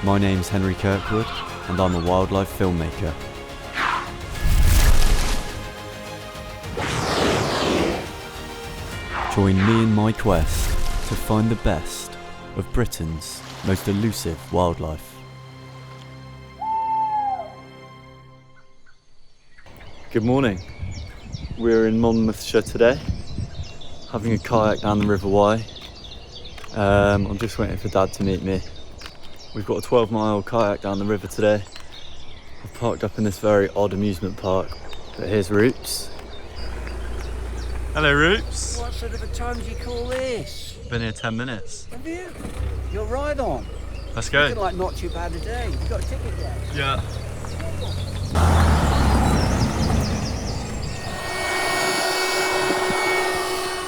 My name's Henry Kirkwood, and I'm a wildlife filmmaker. Join me in my quest to find the best of Britain's most elusive wildlife. Good morning. We're in Monmouthshire today, having a kayak down the River Wye. I'm just waiting for Dad to meet me. We've got a 12-mile kayak down the river today. I've parked up in this very odd amusement park, but here's Rupes. Hello, Rupes. What sort of a time do you call this? Been here 10 minutes. Have you? You're right on. Let's go. Looking like not too bad a day. You got a ticket there? Yeah.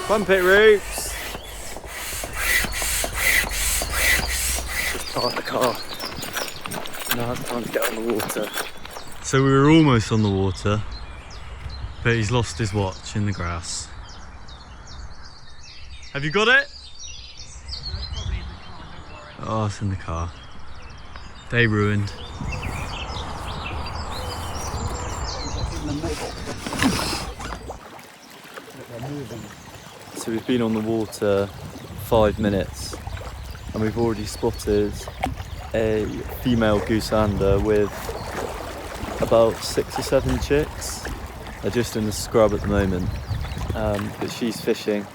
Pump it, Rupes. Just park the car. Now it's time to get on the water. So we were almost on the water, but he's lost his watch in the grass. Have you got it? Oh, it's in the car. Day ruined. So we've been on the water 5 minutes and we've already spotted a female goosander with about 6 or 7 chicks. They're just in the scrub at the moment, but she's fishing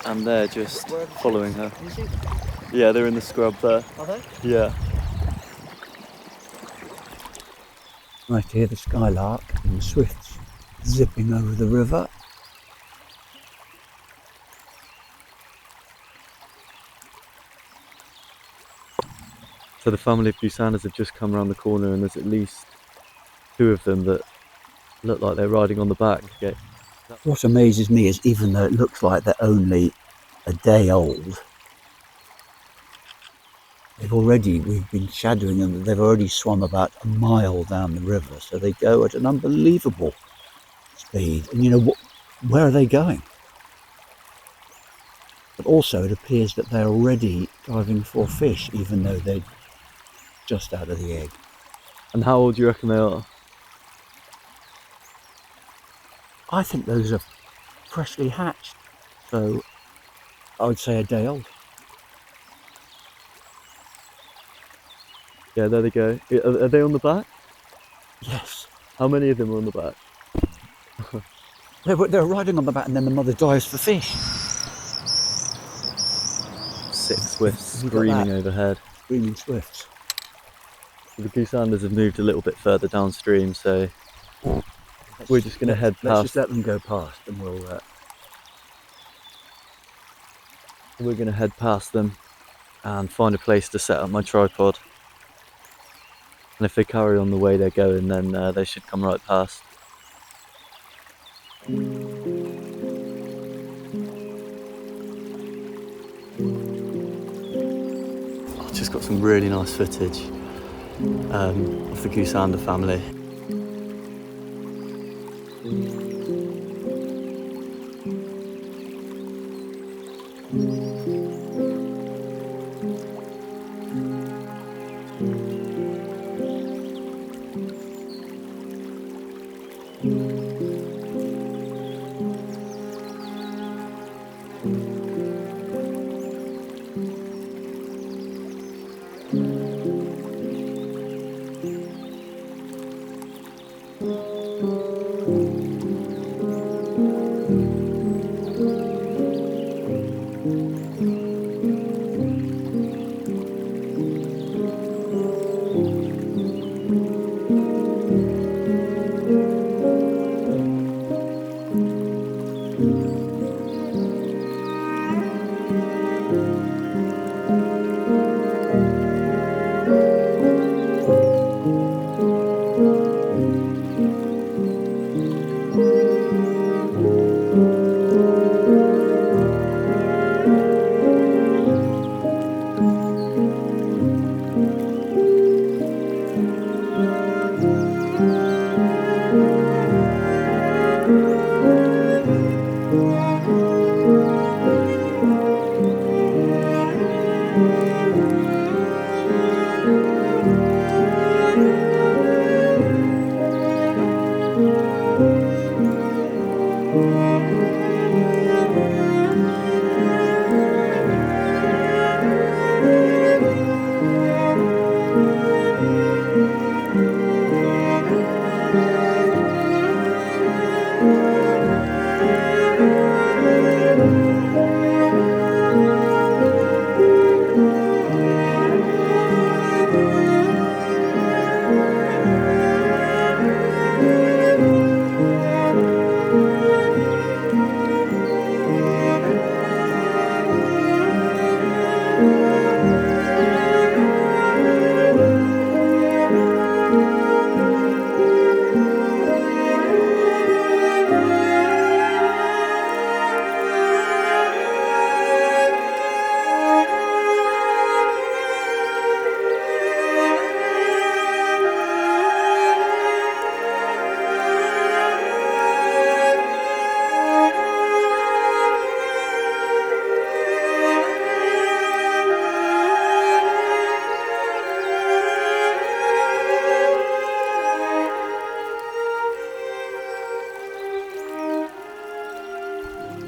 and they're just following her. Yeah, they're in the scrub there. Are they? Yeah. Nice to hear the skylark and the swifts zipping over the river. So the family of Goosanders have just come around the corner and there's at least 2 of them that look like they're riding on the back. Okay. What amazes me is even though it looks like they're only a day old, we've been shadowing them, they've already swum about a mile down the river, so they go at an unbelievable speed. And you know, where are they going? But also it appears that they're already diving for fish, even though they're just out of the egg. And how old do you reckon they are? I think those are freshly hatched, so I would say a day old. Yeah, there they go. Are they on the back? Yes. How many of them are on the back? They're riding on the back and then the mother dives for fish. 6 swifts screaming overhead. Screaming swifts. The Goosanders have moved a little bit further downstream, so we're just going to head past. Let's just let them go past and we're going to head past them and find a place to set up my tripod. And if they carry on the way they're going, then they should come right past. I've just got some really nice footage of the Goosander family.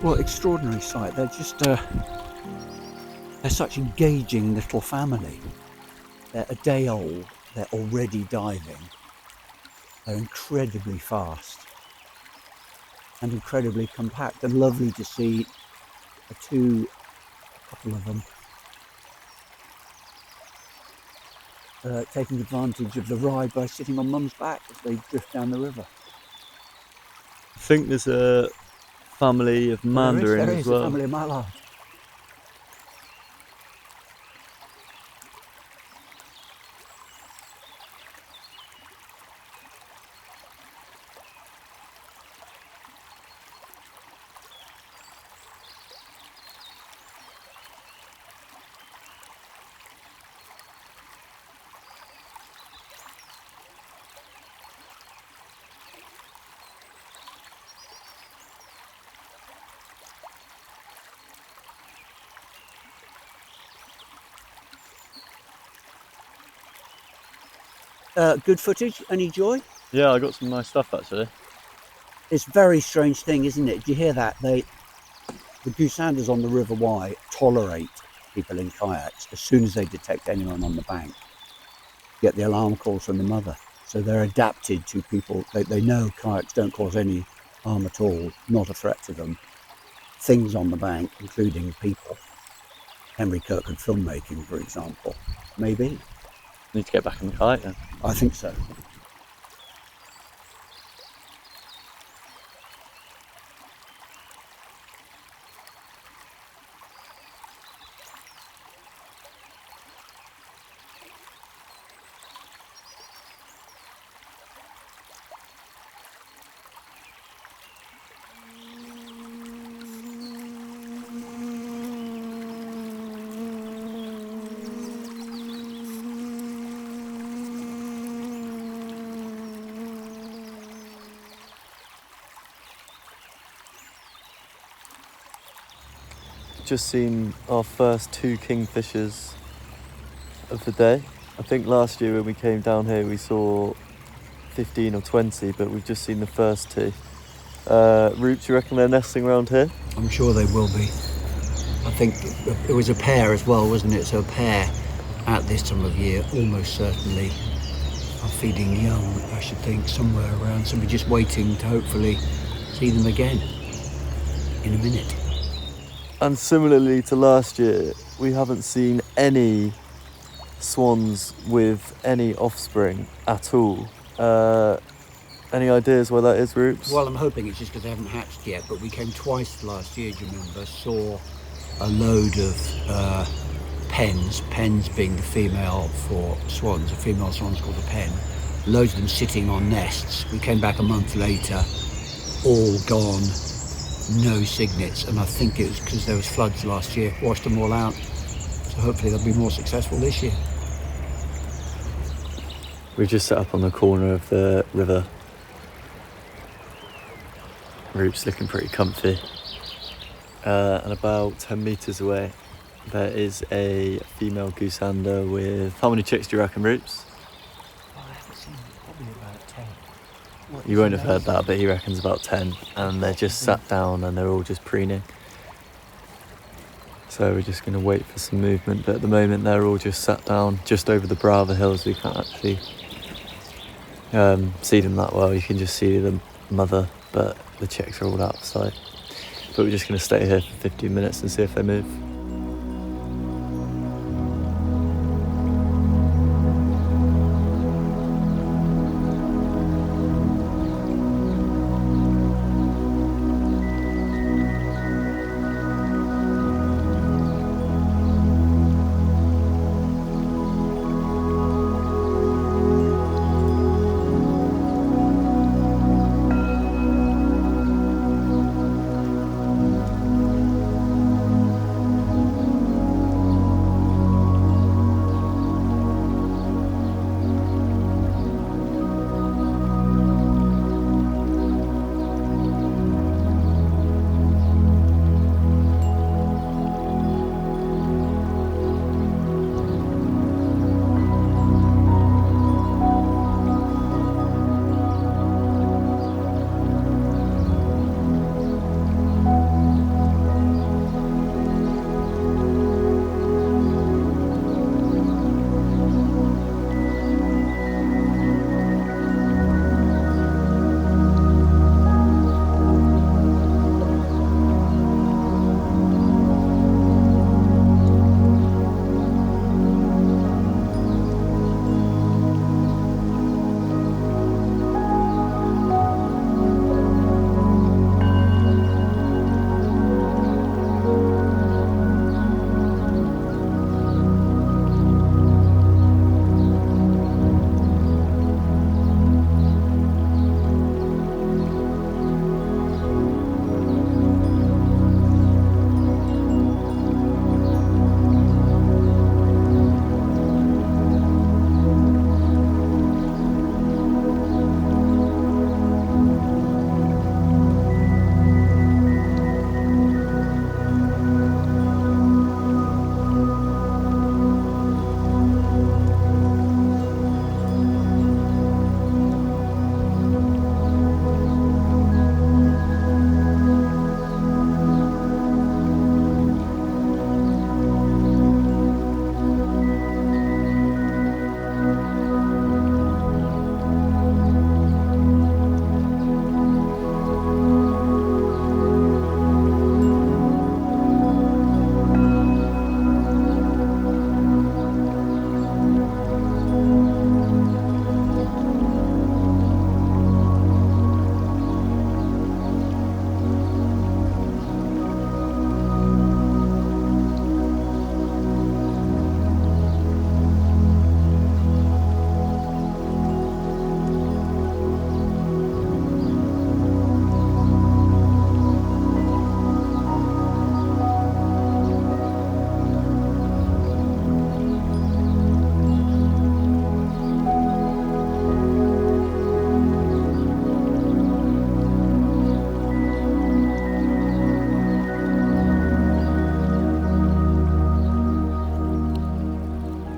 Well, extraordinary sight. They're just, they're such engaging little family. They're a day old, they're already diving. They're incredibly fast and incredibly compact, and lovely to see a couple of them, taking advantage of the ride by sitting on Mum's back as they drift down the river. I think there's a family of mandarin there as is well. a family of mallards. Good footage? Any joy? Yeah, I got some nice stuff actually. It's a very strange thing, isn't it? Do you hear that? The Goosanders on the River Wye tolerate people in kayaks. As soon as they detect anyone on the bank, get the alarm calls from the mother. So they're adapted to people. They know kayaks don't cause any harm at all, not a threat to them. Things on the bank, including people. Henry Kirkwood filmmaking, for example. Maybe. Need to get back in the kayak then. I think so. Just seen our first 2 kingfishers of the day. I think last year when we came down here we saw 15 or 20, but we've just seen the first 2. Rupert, do you reckon they're nesting around here? I'm sure they will be. I think it was a pair as well, wasn't it? So a pair at this time of year almost certainly are feeding young, I should think, somewhere around. So we're just waiting to hopefully see them again in a minute. And similarly to last year, we haven't seen any swans with any offspring at all. Any ideas why that is, Rupes? Well, I'm hoping it's just because they haven't hatched yet, but we came twice last year, do you remember? Saw a load of pens being the female for swans. A female swan's called a pen. Loads of them sitting on nests. We came back a month later, all gone. No cygnets, and I think it was because there was floods last year, washed them all out. So hopefully they'll be more successful this year. We've just set up on the corner of the river. Rupe's looking pretty comfy. And about 10 metres away, there is a female goosander with... How many chicks do you reckon, Rupes? Oh, I haven't seen probably about 10. You won't have heard that, but he reckons about 10, and they're just sat down and they're all just preening. So we're just going to wait for some movement, but at the moment they're all just sat down just over the brow of the hills. We can't actually see them that well. You can just see the mother but the chicks are all out of sight. But we're just going to stay here for 15 minutes and see if they move.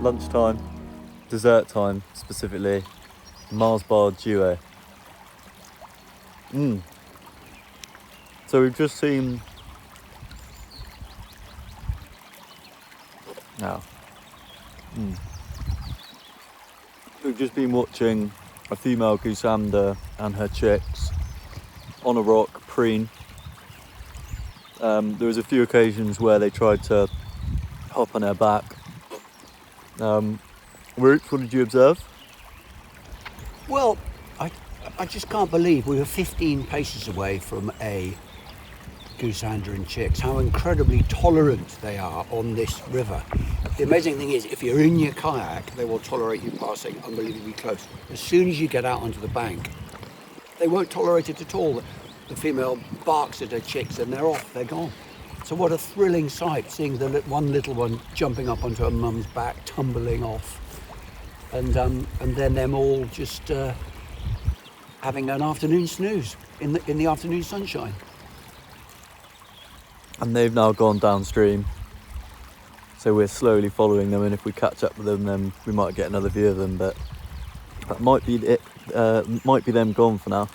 Lunchtime, dessert time specifically, Mars bar duo. So we've just seen we've just been watching a female goosander and her chicks on a rock preen. There was a few occasions where they tried to hop on her back. Rupert, what did you observe? Well, I just can't believe we were 15 paces away from a goosander and chicks, how incredibly tolerant they are on this river. The amazing thing is, if you're in your kayak, they will tolerate you passing unbelievably close. As soon as you get out onto the bank, they won't tolerate it at all. The female barks at her chicks and they're off, they're gone. So what a thrilling sight, seeing the one little one jumping up onto her mum's back, tumbling off, and then them all just having an afternoon snooze in the afternoon sunshine. And they've now gone downstream, so we're slowly following them, and if we catch up with them then we might get another view of them, but that might be it. Might be them gone for now.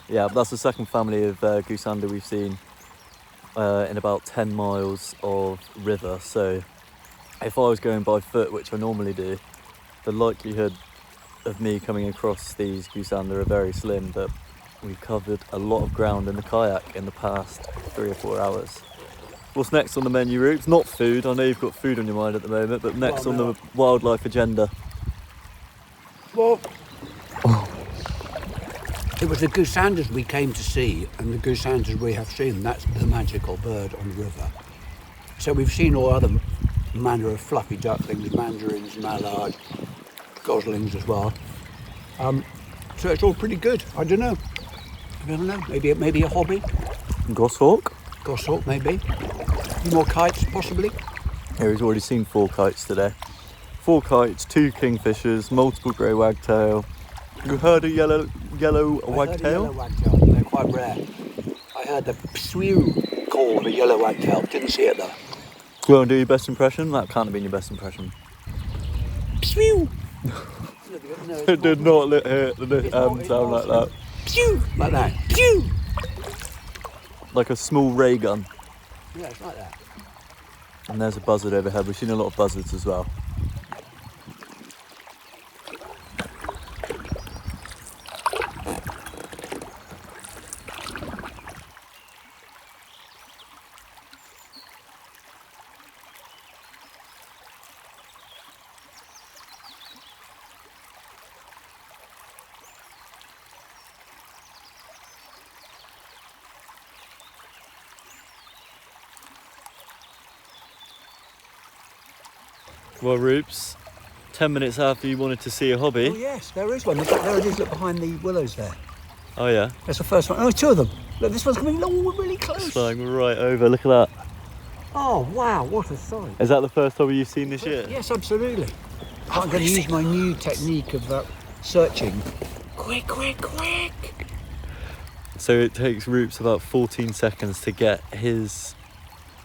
Yeah, that's the second family of goosander we've seen in about 10 miles of river. So if I was going by foot, which I normally do, the likelihood of me coming across these goosander are very slim, but We've covered a lot of ground in the kayak in the past 3 or 4 hours. What's next on the menu, Rupes? Not food. I know you've got food on your mind at the moment, but next on the wildlife agenda. Well, it was the Goosanders we came to see, and the Goosanders we have seen. That's the magical bird on the river. So we've seen all other manner of fluffy ducklings, mandarins, mallard, goslings as well. So it's all pretty good. I don't know. Maybe a hobby. Goshawk? Goshawk, maybe. A few more kites, possibly. Here, he's already seen 4 kites today. 4 kites, 2 kingfishers, multiple grey wagtail. You heard a yellow wagtail? Yellow wagtail. They're quite rare. I heard the pswew call of a yellow wagtail. Didn't see it though. Do you want to do your best impression? That can't have been your best impression. Pswew! It did not sound like that. Pew! Like that. Pew! Like a small ray gun. Yeah, it's like that. And there's a buzzard overhead. We've seen a lot of buzzards as well. Well, Rupes, 10 minutes after you wanted to see a hobby. Oh yes, there is one. Look, there it is, look behind the willows there. Oh yeah? That's the first one. Oh, 2 of them. Look, this one's coming along really close. Flying right over, look at that. Oh wow, what a sight. Is that the first hobby you've seen this year? Yes, absolutely. I'm going to use my new technique of searching. Quick, quick, quick. So it takes Rupes about 14 seconds to get his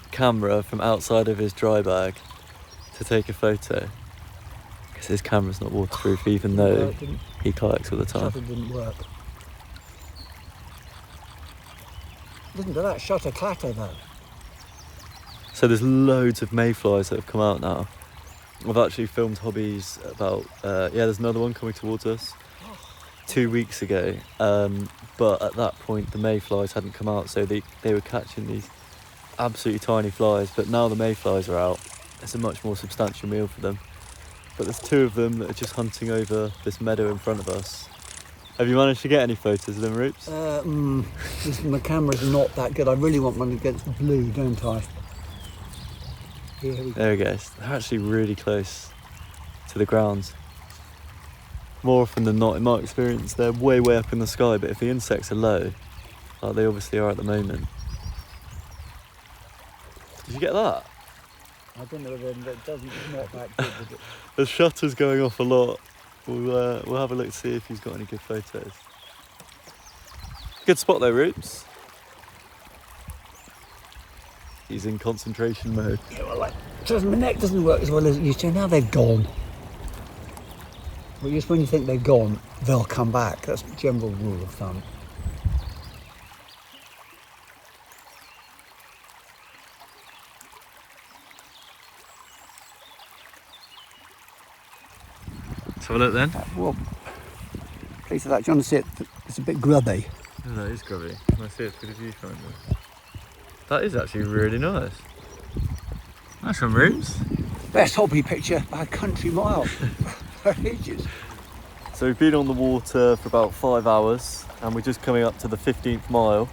camera from outside of his dry bag to take a photo, because his camera's not waterproof even though he kayaks all the time. Shutter didn't work. Listen to that shutter clatter though. So there's loads of mayflies that have come out now. I've actually filmed hobbies about, there's another one coming towards us 2 weeks ago, but at that point the mayflies hadn't come out, so they were catching these absolutely tiny flies, but now the mayflies are out. It's a much more substantial meal for them. But there's 2 of them that are just hunting over this meadow in front of us. Have you managed to get any photos of them, Rupes? My camera's not that good. I really want one against the blue, don't I? Here we go. There we go. They're actually really close to the ground. More often than not, in my experience, they're way up in the sky, but if the insects are low, like they obviously are at the moment. Did you get that? I don't know whether it doesn't, it's not that good, is it? The shutter's going off a lot. We'll have a look to see if he's got any good photos. Good spot though, Rupes. He's in concentration mode. Yeah, well, like, just my neck doesn't work as well as it used to. Now they've gone. Well, just when you think they've gone, they'll come back. That's the general rule of thumb. Let's have a look then. Well, please, that. Do you want to see it? It's a bit grubby. Oh, that is grubby. Can I see it through the viewfinder? That is actually really nice. Nice one, Rupes. Best hobby picture by a country mile for ages. So we've been on the water for about 5 hours and we're just coming up to the 15th mile.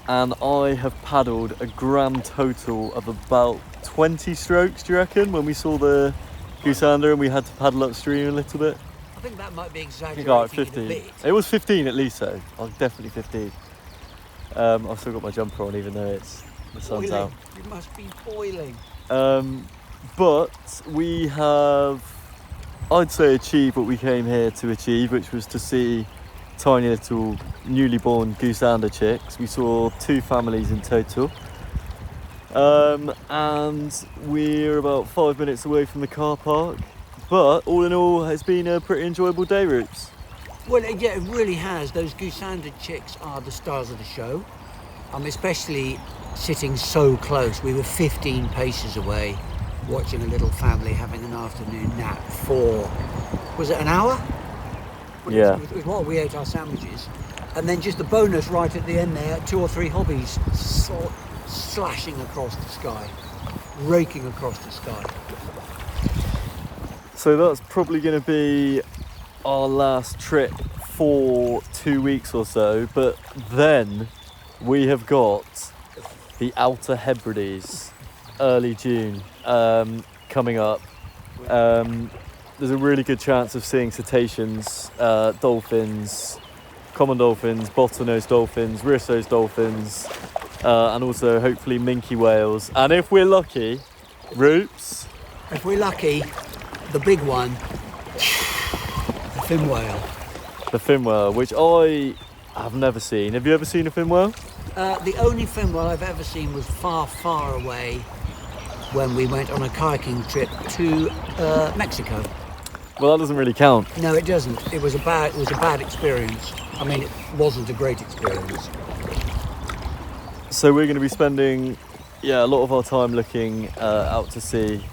And I have paddled a grand total of about 20 strokes, do you reckon, when we saw the Goosander and we had to paddle upstream a little bit? I think that might be exaggerating I think 15. a bit. It was 15 at least though. I was definitely 15. I've still got my jumper on even though the sun's Boiling. out. It must be boiling. But we have, I'd say, achieved what we came here to achieve, which was to see tiny little newly born Goosander chicks. We saw 2 families in total. And we're about 5 minutes away from the car park. But all in all, it's been a pretty enjoyable day, Rupes. Well, yeah, it really has. Those Goosander chicks are the stars of the show. Especially sitting so close. We were 15 paces away, watching a little family having an afternoon nap for, was it an hour? Yeah. It was while we ate our sandwiches. And then just the bonus right at the end there, 2 or 3 hobbies slashing across the sky, raking across the sky. So that's probably going to be our last trip for 2 weeks or so, but then we have got the Outer Hebrides, early June, coming up. There's a really good chance of seeing cetaceans, dolphins, common dolphins, bottlenose dolphins, rhesus dolphins, and also hopefully minke whales. And if we're lucky, Roops. If we're lucky, the big one, the fin whale. The fin whale, which I have never seen. Have you ever seen a fin whale? The only fin whale I've ever seen was far, far away when we went on a kayaking trip to Mexico. Well, that doesn't really count. No, it doesn't. It was a bad experience. I mean, it wasn't a great experience. So we're going to be spending, a lot of our time looking out to sea.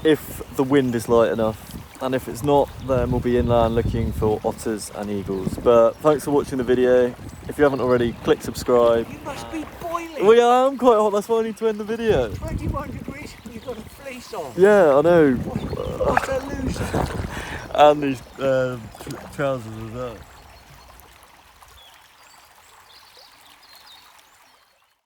If the wind is light enough, and if it's not, then we'll be inland looking for otters and eagles. But thanks for watching the video. If you haven't already, click subscribe. You must be boiling. Well, yeah, I'm quite hot. That's why I need to end the video. 21 degrees and you've got a fleece on. Yeah, I know. What a loser. And these trousers as well.